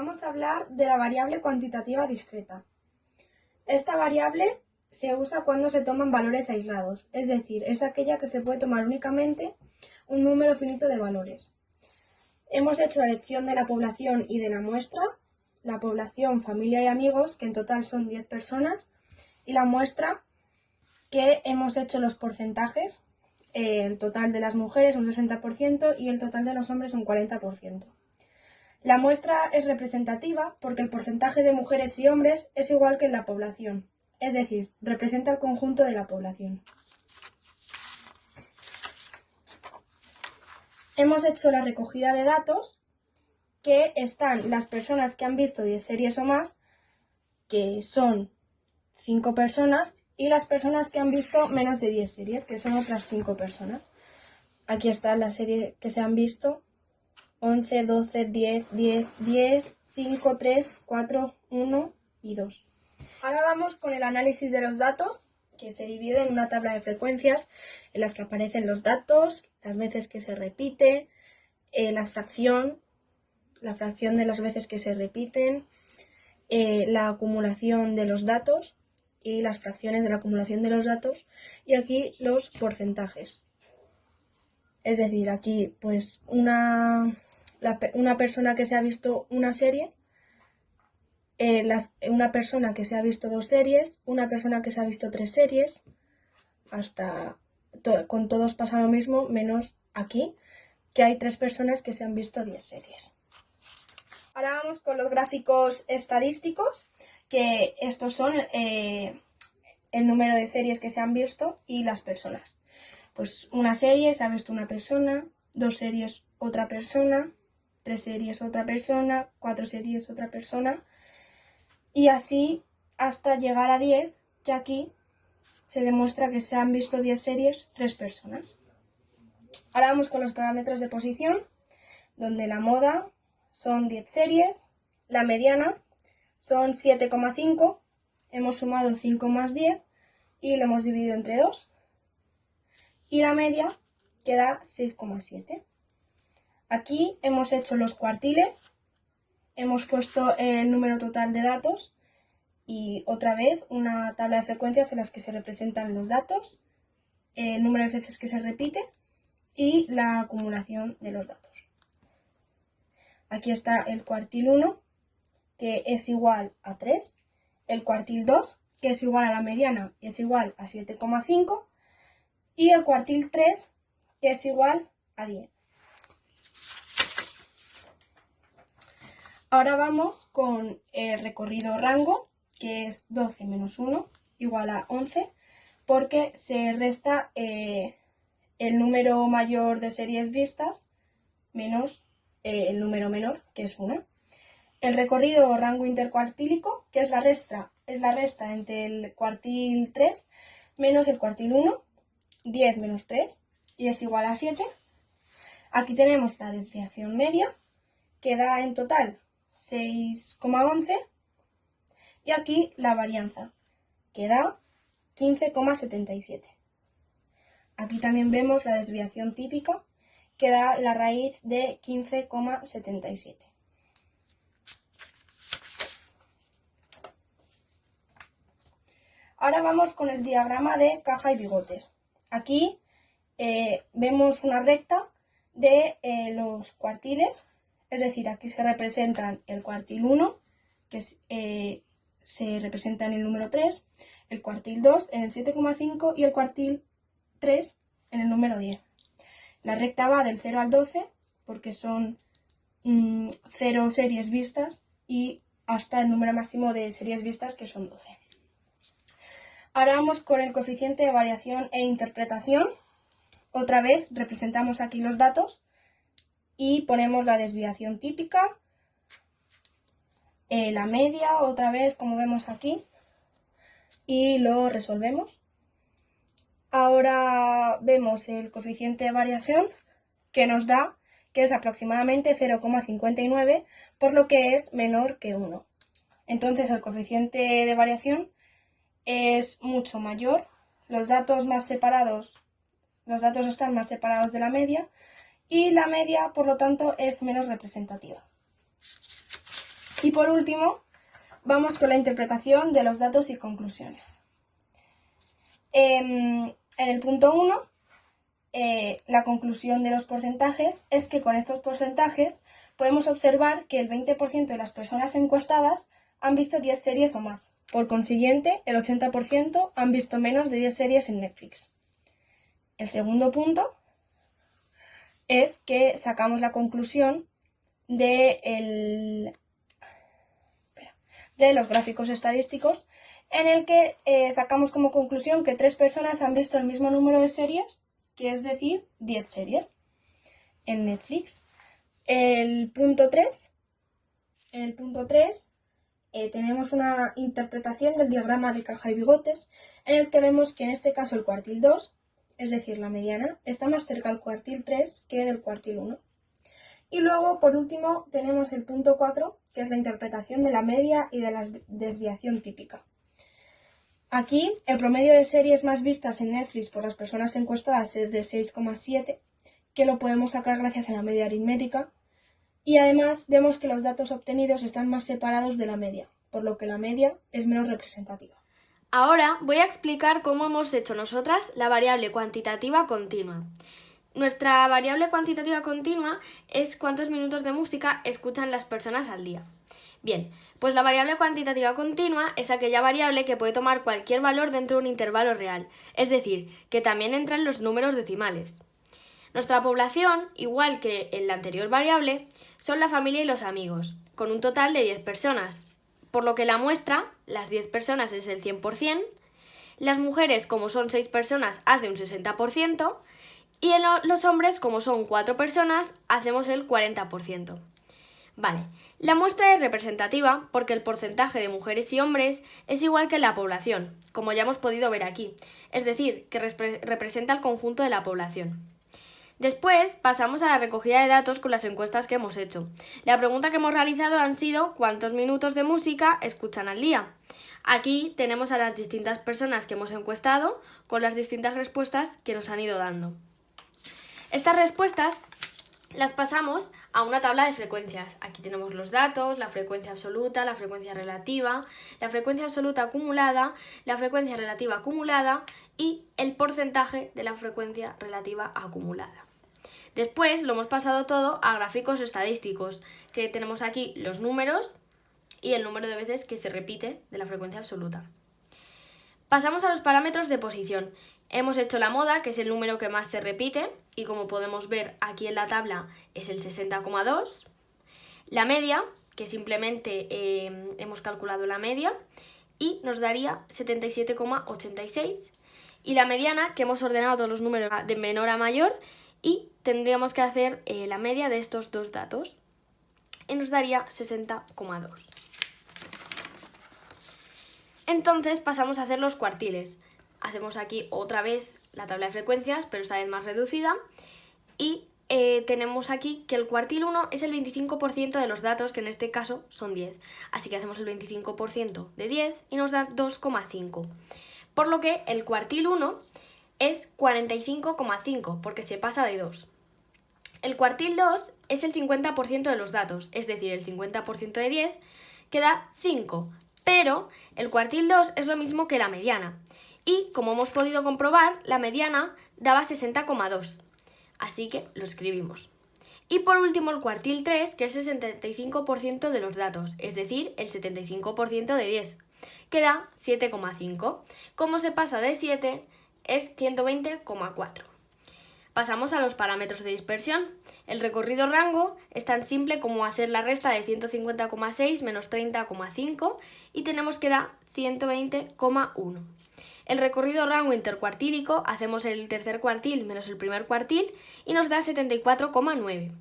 vamos a hablar de la variable cuantitativa discreta. Esta variable se usa cuando se toman valores aislados, es decir, es aquella que se puede tomar únicamente un número finito de valores. Hemos hecho la elección de la población y de la muestra, la población, familia y amigos, que en total son 10 personas, y la muestra que hemos hecho los porcentajes, el total de las mujeres un 60% y el total de los hombres un 40%. La muestra es representativa porque el porcentaje de mujeres y hombres es igual que en la población, es decir, representa el conjunto de la población. Hemos hecho la recogida de datos, que están las personas que han visto 10 series o más, que son 5 personas, y las personas que han visto menos de 10 series, que son otras 5 personas. Aquí está la serie que se han visto: 11, 12, 10, 10, 10, 5, 3, 4, 1 y 2. Ahora vamos con el análisis de los datos, que se divide en una tabla de frecuencias en las que aparecen los datos, las veces que se repite, la fracción de las veces que se repiten, la acumulación de los datos y las fracciones de la acumulación de los datos, y aquí los porcentajes. Es decir, aquí pues una persona que se ha visto una serie, una persona que se ha visto 2 series, una persona que se ha visto 3 series, con todos pasa lo mismo, menos aquí, que hay 3 personas que se han visto 10 series. Ahora vamos con los gráficos estadísticos, que estos son el número de series que se han visto y las personas. Pues una serie se ha visto una persona, 2 series otra persona, 3 series otra persona, 4 series otra persona, y así hasta llegar a 10, que aquí se demuestra que se han visto 10 series 3 personas. Ahora vamos con los parámetros de posición, donde la moda son 10 series, la mediana son 7,5, hemos sumado 5 más 10 y lo hemos dividido entre 2, y la media queda 6,7. Aquí hemos hecho los cuartiles, hemos puesto el número total de datos y otra vez una tabla de frecuencias en las que se representan los datos, el número de veces que se repite y la acumulación de los datos. Aquí está el cuartil 1, que es igual a 3, el cuartil 2, que es igual a la mediana y es igual a 7,5, y el cuartil 3, que es igual a 10. Ahora vamos con el recorrido rango, que es 12 menos 1 igual a 11, porque se resta el número mayor de series vistas menos el número menor, que es 1. El recorrido rango intercuartílico, que es la resta entre el cuartil 3 menos el cuartil 1, 10 menos 3, y es igual a 7. Aquí tenemos la desviación media, que da en total 6,11, y aquí la varianza, que da 15,77. Aquí también vemos la desviación típica, que da la raíz de 15,77. Ahora vamos con el diagrama de caja y bigotes. Aquí vemos una recta de los cuartiles, es decir, aquí se representan el cuartil 1, que se representa en el número 3, el cuartil 2 en el 7,5 y el cuartil 3 en el número 10. La recta va del 0 al 12 porque son 0 series vistas y hasta el número máximo de series vistas, que son 12. Ahora vamos con el coeficiente de variación e interpretación. Otra vez representamos aquí los datos y ponemos la desviación típica, la media, otra vez como vemos aquí, y lo resolvemos. Ahora vemos el coeficiente de variación, que nos da que es aproximadamente 0,59, por lo que es menor que 1. Entonces el coeficiente de variación es mucho mayor, los datos están más separados de la media, y la media, por lo tanto, es menos representativa. Y por último, vamos con la interpretación de los datos y conclusiones. En el punto 1, la conclusión de los porcentajes es que con estos porcentajes podemos observar que el 20% de las personas encuestadas han visto 10 series o más. Por consiguiente, el 80% han visto menos de 10 series en Netflix. El segundo punto es que sacamos la conclusión de los gráficos estadísticos, en el que sacamos como conclusión que 3 personas han visto el mismo número de series, que es decir, 10 series en Netflix. En el punto 3 tenemos una interpretación del diagrama de caja y bigotes, en el que vemos que en este caso el cuartil 2, es decir, la mediana, está más cerca del cuartil 3 que del cuartil 1. Y luego, por último, tenemos el punto 4, que es la interpretación de la media y de la desviación típica. Aquí, el promedio de series más vistas en Netflix por las personas encuestadas es de 6,7, que lo podemos sacar gracias a la media aritmética. Y además vemos que los datos obtenidos están más separados de la media, por lo que la media es menos representativa. Ahora voy a explicar cómo hemos hecho nosotras la variable cuantitativa continua. Nuestra variable cuantitativa continua es cuántos minutos de música escuchan las personas al día. Bien, pues la variable cuantitativa continua es aquella variable que puede tomar cualquier valor dentro de un intervalo real, es decir, que también entran los números decimales. Nuestra población, igual que en la anterior variable, son la familia y los amigos, con un total de 10 personas, por lo que la muestra, las 10 personas es el 100%, las mujeres, como son 6 personas, hace un 60%, y en los hombres, como son 4 personas, hacemos el 40%. Vale, la muestra es representativa porque el porcentaje de mujeres y hombres es igual que en la población, como ya hemos podido ver aquí, es decir, que representa el conjunto de la población. Después pasamos a la recogida de datos con las encuestas que hemos hecho. La pregunta que hemos realizado han sido ¿cuántos minutos de música escuchan al día? Aquí tenemos a las distintas personas que hemos encuestado con las distintas respuestas que nos han ido dando. Estas respuestas las pasamos a una tabla de frecuencias. Aquí tenemos los datos, la frecuencia absoluta, la frecuencia relativa, la frecuencia absoluta acumulada, la frecuencia relativa acumulada y el porcentaje de la frecuencia relativa acumulada. Después lo hemos pasado todo a gráficos estadísticos, que tenemos aquí los números y el número de veces que se repite de la frecuencia absoluta. Pasamos a los parámetros de posición. Hemos hecho la moda, que es el número que más se repite, y como podemos ver aquí en la tabla es el 60,2. La media, que simplemente hemos calculado la media, y nos daría 77,86. Y la mediana, que hemos ordenado todos los números de menor a mayor, y tendríamos que hacer la media de estos dos datos, y nos daría 60,2. Entonces pasamos a hacer los cuartiles. Hacemos aquí otra vez la tabla de frecuencias, pero esta vez más reducida, y tenemos aquí que el cuartil 1 es el 25% de los datos, que en este caso son 10. Así que hacemos el 25% de 10 y nos da 2,5. Por lo que el cuartil 1 es 45,5, porque se pasa de 2. El cuartil 2 es el 50% de los datos, es decir, el 50% de 10, que da 5. Pero el cuartil 2 es lo mismo que la mediana. Y, como hemos podido comprobar, la mediana daba 60,2. Así que lo escribimos. Y por último el cuartil 3, que es el 75% de los datos, es decir, el 75% de 10, que da 7,5. Como se pasa de 7, es 120,4. Pasamos a los parámetros de dispersión. El recorrido rango es tan simple como hacer la resta de 150,6 menos 30,5 y tenemos que dar 120,1. El recorrido rango intercuartílico, hacemos el tercer cuartil menos el primer cuartil y nos da 74,9.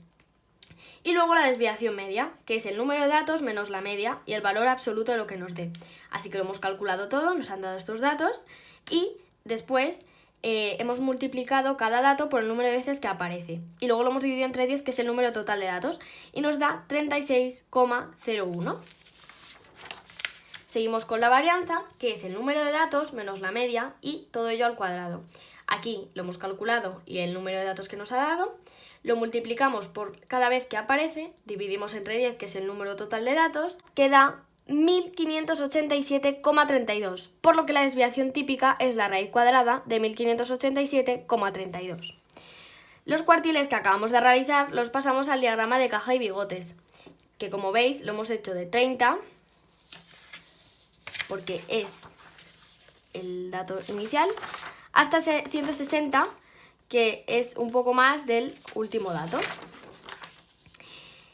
Y luego la desviación media, que es el número de datos menos la media y el valor absoluto de lo que nos dé. Así que lo hemos calculado todo, nos han dado estos datos y después hemos multiplicado cada dato por el número de veces que aparece. Y luego lo hemos dividido entre 10, que es el número total de datos, y nos da 36,01. Seguimos con la varianza, que es el número de datos menos la media y todo ello al cuadrado. Aquí lo hemos calculado y el número de datos que nos ha dado. lo multiplicamos por cada vez que aparece, dividimos entre 10, que es el número total de datos, que da 1587,32, por lo que la desviación típica es la raíz cuadrada de 1587,32. Los cuartiles que acabamos de realizar los pasamos al diagrama de caja y bigotes, que como veis lo hemos hecho de 30, porque es el dato inicial, hasta 160, que es un poco más del último dato.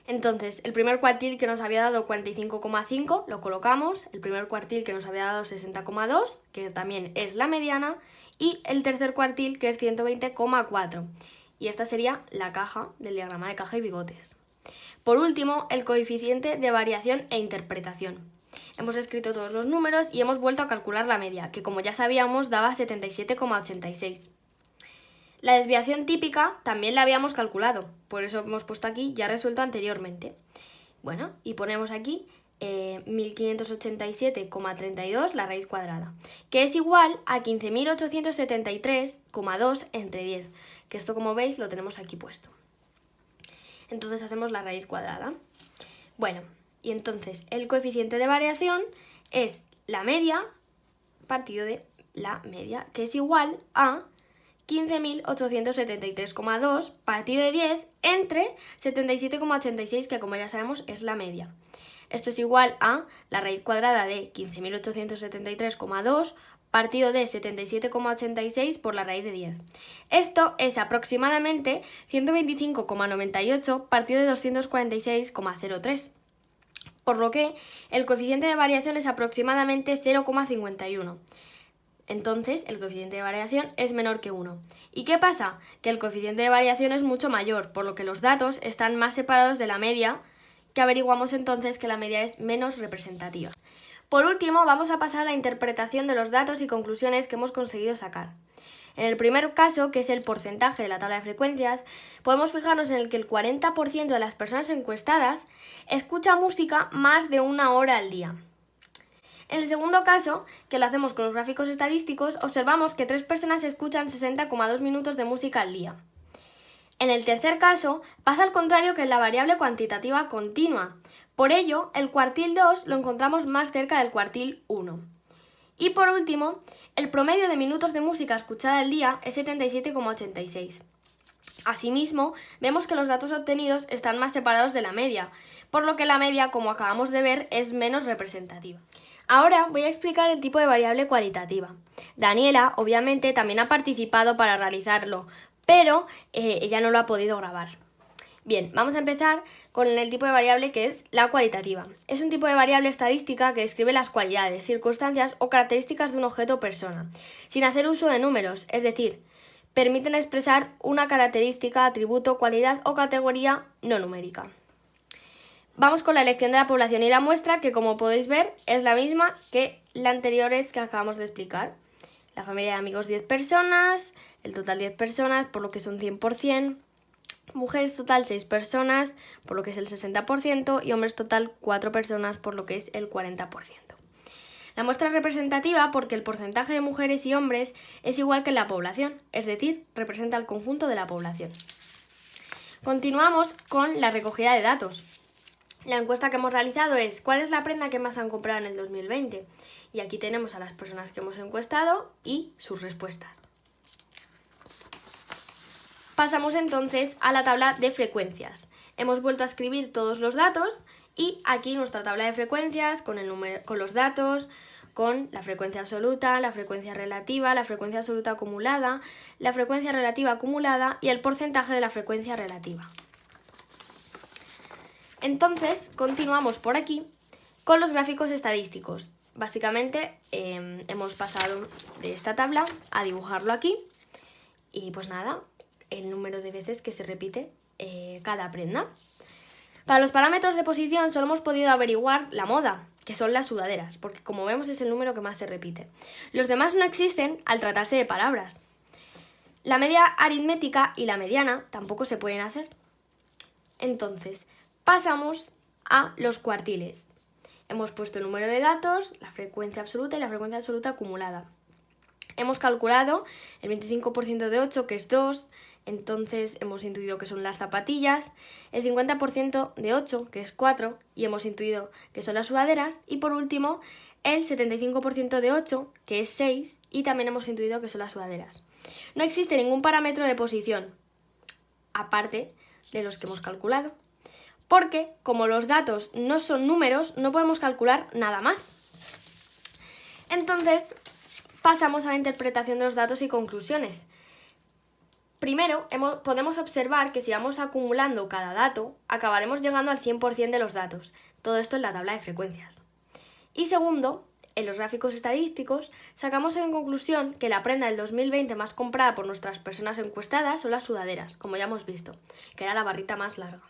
Entonces, el primer cuartil que nos había dado 45,5 lo colocamos, el primer cuartil que nos había dado 60,2, que también es la mediana, y el tercer cuartil que es 120,4. Y esta sería la caja del diagrama de caja y bigotes. Por último, el coeficiente de variación e interpretación. Hemos escrito todos los números y hemos vuelto a calcular la media, que como ya sabíamos daba 77,86. La desviación típica también la habíamos calculado, por eso hemos puesto aquí ya resuelto anteriormente. Bueno, y ponemos aquí 1587,32 la raíz cuadrada, que es igual a 15.873,2 entre 10, que esto como veis lo tenemos aquí puesto. Entonces hacemos la raíz cuadrada. Bueno, y entonces el coeficiente de variación es la media partido de la media, que es igual a 15.873,2 partido de 10 entre 77,86, que como ya sabemos es la media. Esto es igual a la raíz cuadrada de 15.873,2 partido de 77,86 por la raíz de 10. Esto es aproximadamente 125,98 partido de 246,03. Por lo que el coeficiente de variación es aproximadamente 0,51. Entonces, el coeficiente de variación es menor que 1. ¿Y qué pasa? Que el coeficiente de variación es mucho mayor, por lo que los datos están más separados de la media, que averiguamos entonces que la media es menos representativa. Por último, vamos a pasar a la interpretación de los datos y conclusiones que hemos conseguido sacar. En el primer caso, que es el porcentaje de la tabla de frecuencias, podemos fijarnos en el que el 40% de las personas encuestadas escucha música más de 1 hora al día. En el segundo caso, que lo hacemos con los gráficos estadísticos, observamos que 3 personas escuchan 60,2 minutos de música al día. En el tercer caso, pasa al contrario que en la variable cuantitativa continua. Por ello, el cuartil 2 lo encontramos más cerca del cuartil 1. Y por último, el promedio de minutos de música escuchada al día es 77,86. Asimismo, vemos que los datos obtenidos están más separados de la media, por lo que la media, como acabamos de ver, es menos representativa. Ahora voy a explicar el tipo de variable cualitativa. Daniela, obviamente, también ha participado para realizarlo, pero ella no lo ha podido grabar. Bien, vamos a empezar con el tipo de variable que es la cualitativa. Es un tipo de variable estadística que describe las cualidades, circunstancias o características de un objeto o persona, sin hacer uso de números, es decir, permiten expresar una característica, atributo, cualidad o categoría no numérica. Vamos con la elección de la población y la muestra, que como podéis ver es la misma que la anteriores que acabamos de explicar. La familia de amigos 10 personas, el total 10 personas, por lo que son 100%, mujeres total 6 personas, por lo que es el 60%, y hombres total 4 personas, por lo que es el 40%. La muestra es representativa porque el porcentaje de mujeres y hombres es igual que en la población, es decir, representa el conjunto de la población. Continuamos con la recogida de datos. La encuesta que hemos realizado es ¿cuál es la prenda que más han comprado en el 2020? Y aquí tenemos a las personas que hemos encuestado y sus respuestas. Pasamos entonces a la tabla de frecuencias. Hemos vuelto a escribir todos los datos y aquí nuestra tabla de frecuencias con los datos, con la frecuencia absoluta, la frecuencia relativa, la frecuencia absoluta acumulada, la frecuencia relativa acumulada y el porcentaje de la frecuencia relativa. Entonces, continuamos por aquí con los gráficos estadísticos. Básicamente, hemos pasado de esta tabla a dibujarlo aquí y pues nada, el número de veces que se repite cada prenda. Para los parámetros de posición solo hemos podido averiguar la moda, que son las sudaderas, porque como vemos es el número que más se repite. Los demás no existen al tratarse de palabras. La media aritmética y la mediana tampoco se pueden hacer. Entonces, pasamos a los cuartiles. Hemos puesto el número de datos, la frecuencia absoluta y la frecuencia absoluta acumulada. Hemos calculado el 25% de 8, que es 2, entonces hemos intuido que son las zapatillas, el 50% de 8, que es 4, y hemos intuido que son las sudaderas, y por último el 75% de 8, que es 6, y también hemos intuido que son las sudaderas. No existe ningún parámetro de posición, aparte de los que hemos calculado, porque como los datos no son números, no podemos calcular nada más. Entonces, pasamos a la interpretación de los datos y conclusiones. Primero, podemos observar que si vamos acumulando cada dato, acabaremos llegando al 100% de los datos. Todo esto en la tabla de frecuencias. Y segundo, en los gráficos estadísticos, sacamos en conclusión que la prenda del 2020 más comprada por nuestras personas encuestadas son las sudaderas, como ya hemos visto, que era la barrita más larga.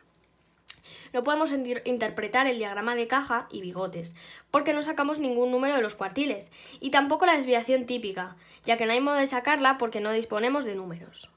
No podemos interpretar el diagrama de caja y bigotes, porque no sacamos ningún número de los cuartiles, y tampoco la desviación típica, ya que no hay modo de sacarla porque no disponemos de números.